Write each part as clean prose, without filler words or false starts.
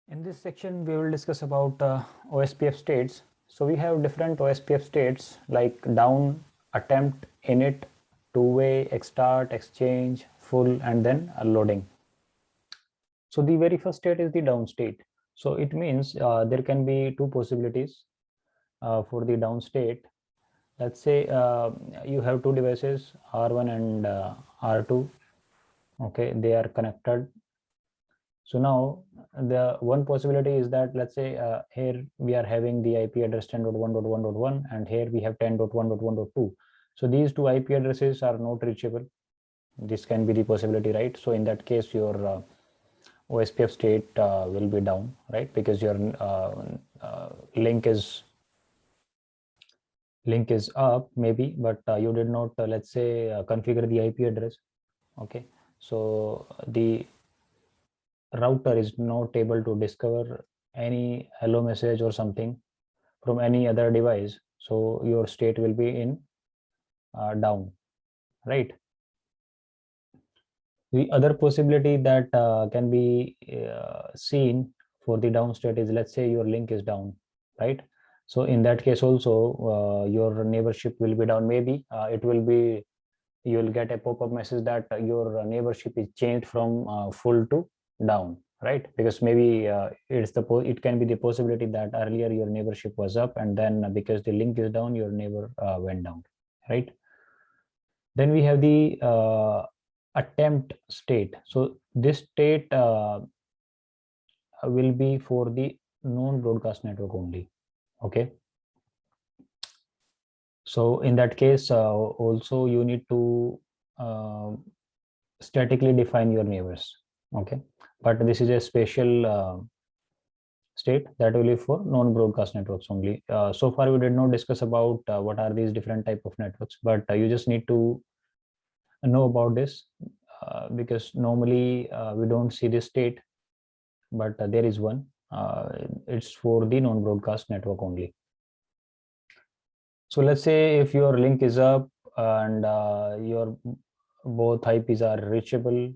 In this section, we will discuss about OSPF states. So we have different OSPF states like down, attempt, init, two-way, extart, exchange, full, and then loading. So the very first state is the down state. So it means there can be two possibilities for the down state. Let's say you have two devices, R1 and R2. Okay, they are connected. So now the one possibility is that, let's say here we are having the IP address 10.1.1.1 and here we have 10.1.1.2. So these two IP addresses are not reachable. This can be the possibility, right? So in that case, your OSPF state will be down, right? Because your link is up maybe, but you did not, let's say, configure the IP address. Okay, so the router is not able to discover any hello message or something from any other device, so your state will be in down, right? The other possibility that can be seen for the down state is, let's say your link is down, right? So in that case also, your neighborship will be down. Maybe it will be, you will get a pop-up message that your neighborship is changed from full to down, right? Because maybe it can be the possibility that earlier your neighborship was up, and then because the link is down, your neighbor went down, right? Then we have the attempt state. So this state will be for the non-broadcast network only. Okay, so in that case also you need to statically define your neighbors. Okay, but this is a special state that will be for non-broadcast networks only. So far we did not discuss about what are these different type of networks, but you just need to know about this because normally we don't see this state, but there is one. It's for the non-broadcast network only. So let's say if your link is up and your both IPs are reachable,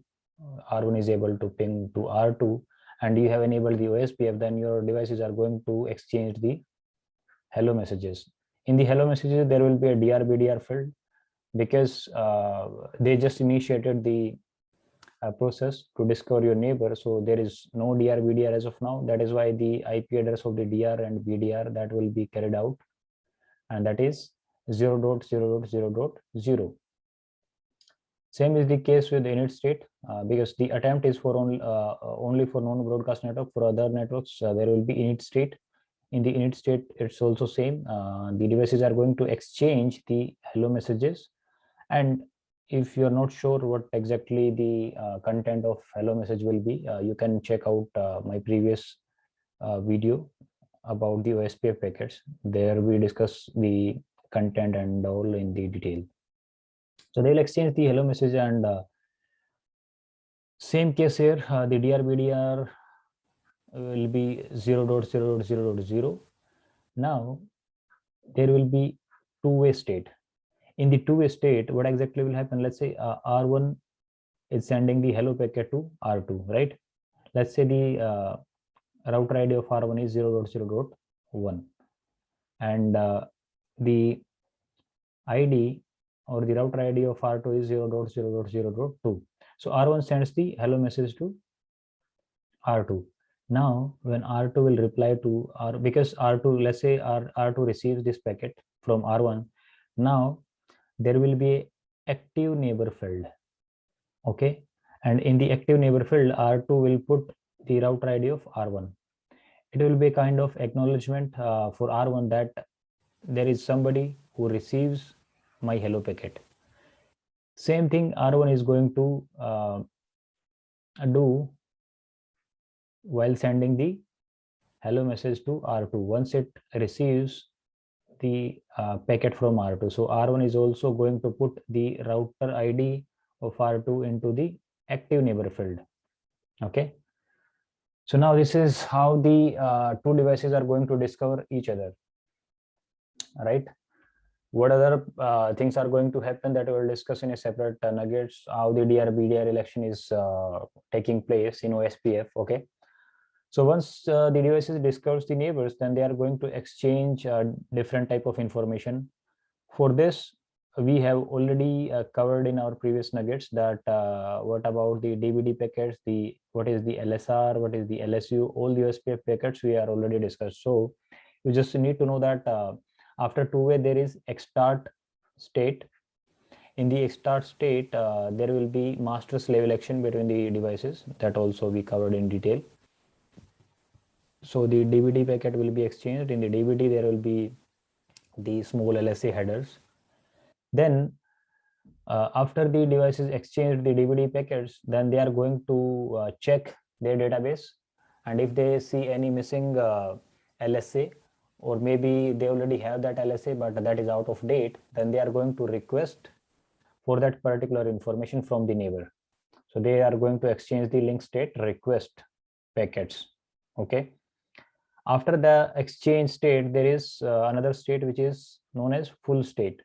R1 is able to ping to R2, and you have enabled the OSPF, then your devices are going to exchange the hello messages. In the hello messages, there will be a DR/BDR field because they just initiated the process to discover your neighbor. So there is no DR/BDR as of now. That is why the IP address of the DR and BDR that will be carried out, and that is 0.0.0.0. Same is the case with init state because the attempt is for only for non-broadcast network. For other networks, there will be init state. In the init state, it's also same. The devices are going to exchange the hello messages, and if you're not sure what exactly the content of hello message will be, you can check out my previous video about the OSPF packets. There we discuss the content and all in the detail. So they'll exchange the hello message, and same case here, the DR/BDR will be 0.0.0.0. Now there will be two-way state. In the two-way state, what exactly will happen? Let's say R1 is sending the hello packet to R2, right? Let's say the router ID of R1 is 0.0.1, and the ID or the router ID of R2 is 0.0.0.2. So R1 sends the hello message to R2. Now, when R2 will reply to R, because R2, let's say R2 receives this packet from R1, now there will be a active neighbor field. Okay, and in the active neighbor field, R2 will put the router ID of R1. It will be a kind of acknowledgement for R1 that there is somebody who receives my hello packet. Same thing R1 is going to do while sending the hello message to R2 once it receives the packet from R2. So R1 is also going to put the router ID of R2 into the active neighbor field. Okay, so now this is how the two devices are going to discover each other, right? What other things are going to happen that we will discuss in a separate nuggets, how the DR/BDR election is taking place in OSPF. Okay, So once the devices discovers the neighbors, then they are going to exchange different type of information. For this, we have already covered in our previous nuggets that what about the DVD packets, what is the LSR, what is the LSU, all the OSPF packets we are already discussed. So you just need to know that after two-way there is extart state. In the extart state, there will be master-slave election between the devices. That also we covered in detail. So the DVD packet will be exchanged. In the DVD, there will be the small LSA headers. Then after the devices exchange the DVD packets, then they are going to check their database. And if they see any missing LSA, or maybe they already have that LSA, but that is out of date, then they are going to request for that particular information from the neighbor. So they are going to exchange the link state request packets. Okay. After the exchange state, there is another state which is known as full state.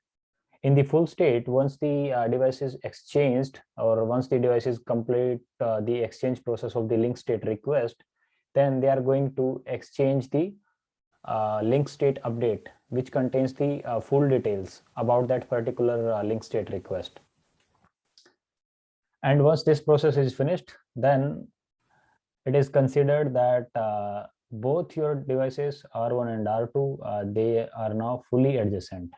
In the full state, once the device is exchanged, or once the devices complete the exchange process of the link state request, then they are going to exchange the link state update, which contains the full details about that particular link state request. And once this process is finished, then it is considered that both your devices R1 and R2, they are now fully adjacent.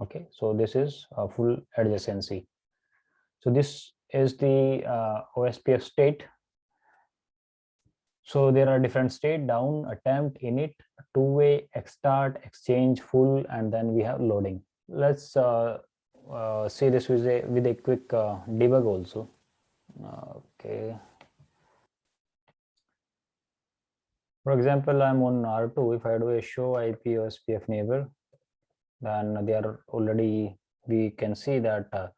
Okay, so this is a full adjacency. So this is the OSPF state. So there are different state: down, attempt, init, two-way, extart, exchange, full, and then we have loading. Let's see this with a quick debug also. Okay. For example, I'm on R2. If I do a show IP OSPF neighbor, then they are already, we can see that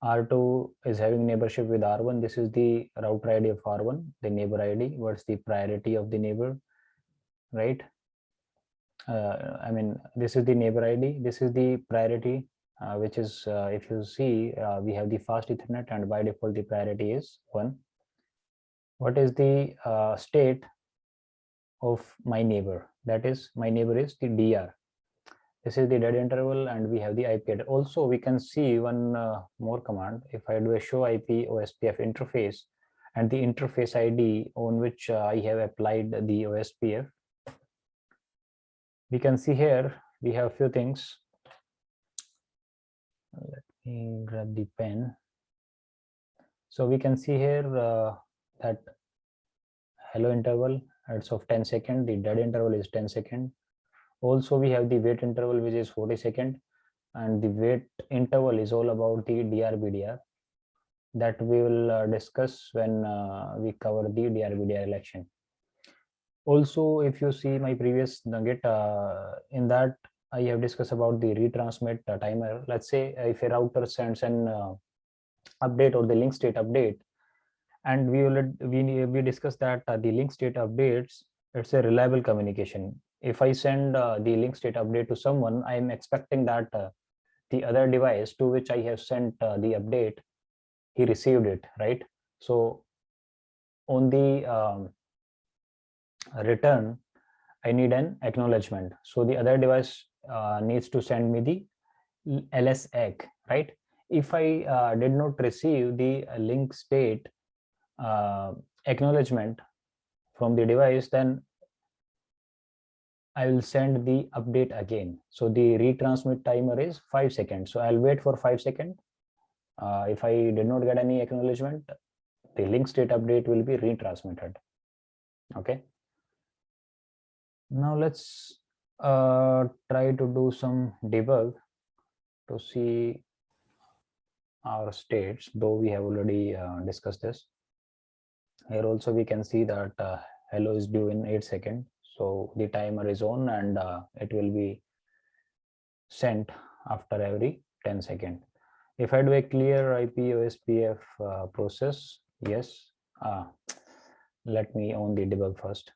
R2 is having neighborship with R1. This is the router ID of R1, the neighbor ID. What's the priority of the neighbor, right? I mean, this is the neighbor ID. This is the priority, which is, if you see, we have the fast Ethernet, and by default, the priority is 1. What is the state of my neighbor? That is, my neighbor is the DR. This is the dead interval, and we have the IP address. Also, we can see one more command. If I do a show IP OSPF interface, and the interface ID on which I have applied the OSPF, we can see here we have a few things. Let me grab the pen. So we can see here that hello interval, it's of 10 seconds. The dead interval is 10 seconds. Also, we have the wait interval, which is 40 seconds. And the wait interval is all about the DR-BDR that we will discuss when we cover the DR-BDR election. Also, if you see my previous nugget, in that I have discussed about the retransmit timer. Let's say if a router sends an update or the link state update, and we discussed that the link state updates, it's a reliable communication. If I send the link state update to someone, I'm expecting that the other device to which I have sent the update, he received it, right? So on the return, I need an acknowledgement. So the other device needs to send me the LSAC, right? If I did not receive the link state acknowledgement from the device, then I will send the update again. So the retransmit timer is 5 seconds. So I'll wait for 5 seconds. If I did not get any acknowledgement, the link state update will be retransmitted. Okay. Now let's try to do some debug to see our states, though we have already discussed this. Here also we can see that hello is due in 8 seconds. So the timer is on, and it will be sent after every 10 seconds. If I do a clear IP OSPF process, yes, let me on the debug first.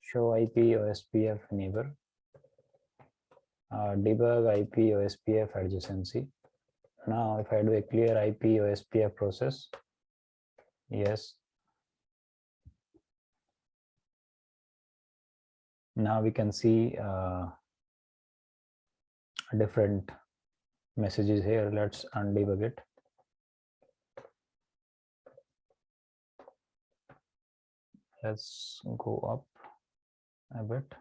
Show IP OSPF neighbor, debug IP OSPF adjacency. Now, if I do a clear IP OSPF process, yes, Now we can see different messages here. Let's undebug it. Let's go up a bit.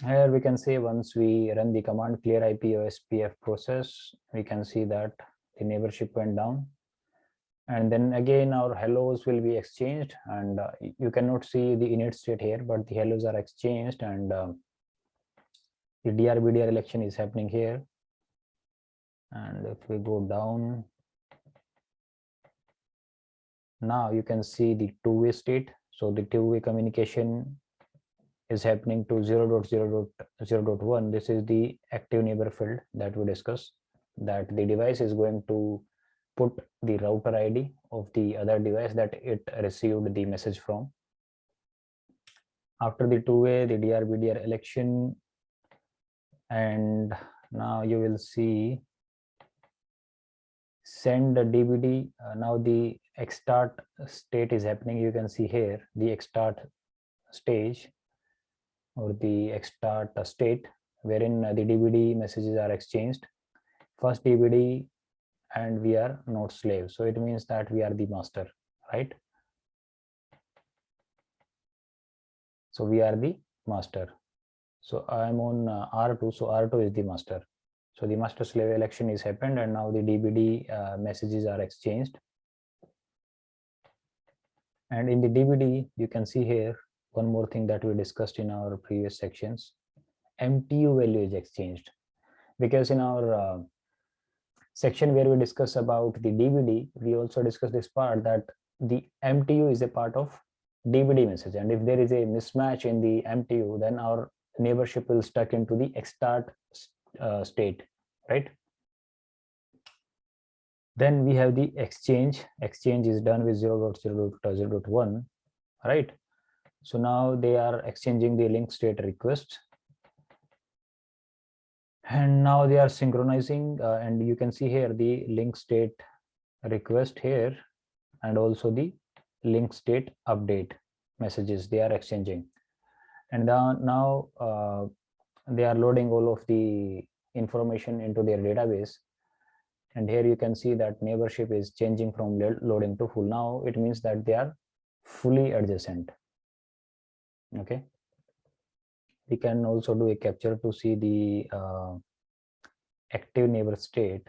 Here we can see once we run the command clear IP OSPF process, we can see that the neighborship went down. And then again, our hellos will be exchanged, and you cannot see the init state here, but the hellos are exchanged, and the DR-BDR election is happening here. And if we go down, now you can see the two-way state. So the two-way communication is happening to 0.0.0.1. This is the active neighbor field that we discussed, that the device is going to put the router ID of the other device that it received the message from. After the two-way, the DR-BDR election, and now you will see send the DBD. Now the xstart state is happening. You can see here the xstart stage or the xstart state, wherein the DBD messages are exchanged. First DBD, and we are not slave, so it means that we are the master, right? So we are the master. So I'm on R2, so R2 is the master. So the master slave election is happened, and now the DBD messages are exchanged. And in the DBD, you can see here one more thing that we discussed in our previous sections. MTU value is exchanged, because in our section where we discuss about the DBD, we also discussed this part that the MTU is a part of DBD message, and if there is a mismatch in the MTU, then our neighborship will stuck into the xstart state, right? Then we have the exchange. Exchange is done with 0.0.0.1, right? So now they are exchanging the link state request, and now they are synchronizing, and you can see here the link state request here, and also the link state update messages they are exchanging. And now they are loading all of the information into their database, and here you can see that neighborship is changing from loading to full. Now it means that they are fully adjacent. Okay, we can also do a capture to see the active neighbor state.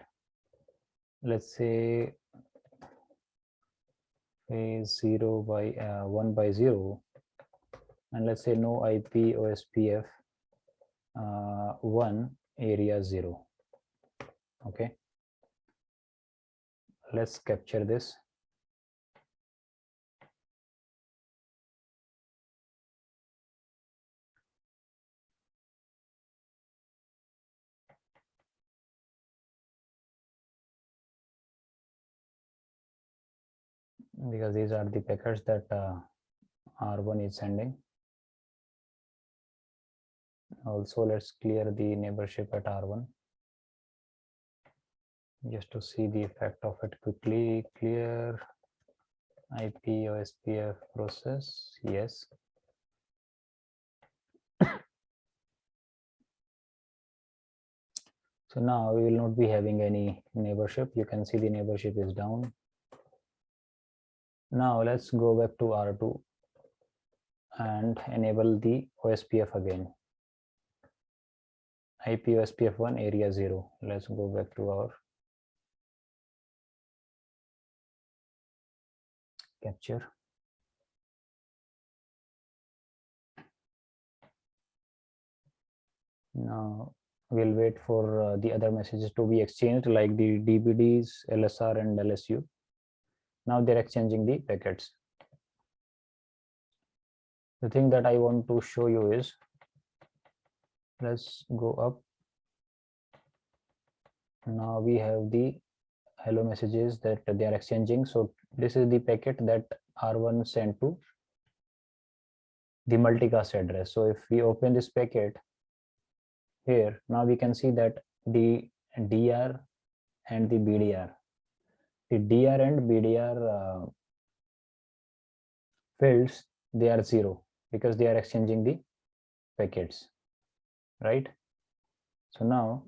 Let's say phase 0 by 1 by 0, and let's say no IP OSPF 1 area 0. Okay, let's capture this. Because these are the packets that R1 is sending. Also, let's clear the neighborship at R1 just to see the effect of it quickly. Clear IP OSPF process, yes. So now we will not be having any neighborship. You can see the neighborship is down. Now let's go back to R2 and enable the OSPF again. IP OSPF 1 area 0. Let's go back to our capture. Now we'll wait for the other messages to be exchanged, like the DBDs, LSR and LSU. Now they're exchanging the packets. The thing that I want to show you is, let's go up. Now we have the hello messages that they are exchanging. So this is the packet that R1 sent to the multicast address. So if we open this packet here, now we can see that the DR and the BDR, the DR and BDR fields, they are 0. because they are exchanging the packets, right? So now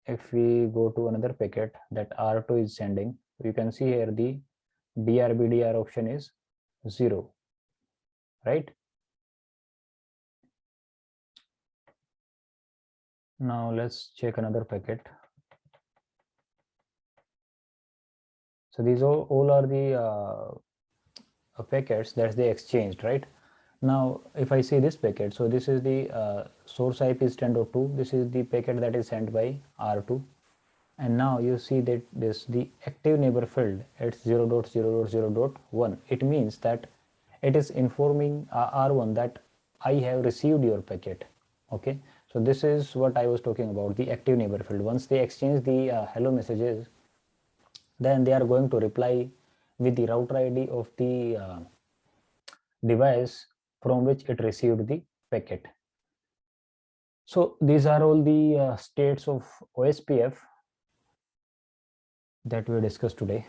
if we go to another packet that R2 is sending, you can see here the DRBDR option is 0, right? Now let's check another packet. So these all are the packets that they exchanged, right? Now if I see this packet, so this is the source IP is 10.2, this is the packet that is sent by R2, and now you see that this the active neighbor field at 0.0.0.1. It means that it is informing R1 that I have received your packet. Okay, so this is what I was talking about, the active neighbor field. Once they exchange the hello messages, then they are going to reply with the router ID of the device from which it received the packet. So these are all the states of OSPF that we discussed today.